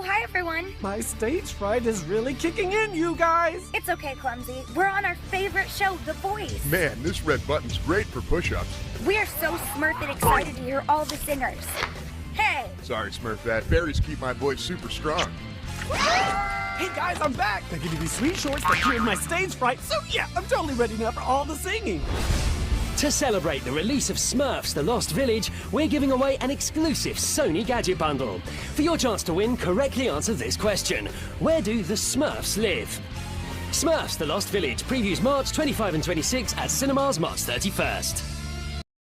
hi everyone. My stage fright is really kicking in, you guys. It's okay, Clumsy. We're on our favorite show, The Voice. Man, this red button's great for push-ups. We are so Smurf and excited to hear all the singers. Hey! Sorry, Smurf, that berries keep my voice super strong. Hey guys, I'm back. They give you these sweet shorts that cured my stage fright, so yeah, I'm totally ready now for all the singing. To celebrate the release of Smurfs The Lost Village, we're giving away an exclusive Sony Gadget Bundle. For your chance to win, correctly answer this question. Where do the Smurfs live? Smurfs The Lost Village previews March 25 and 26 at cinemas March 31st.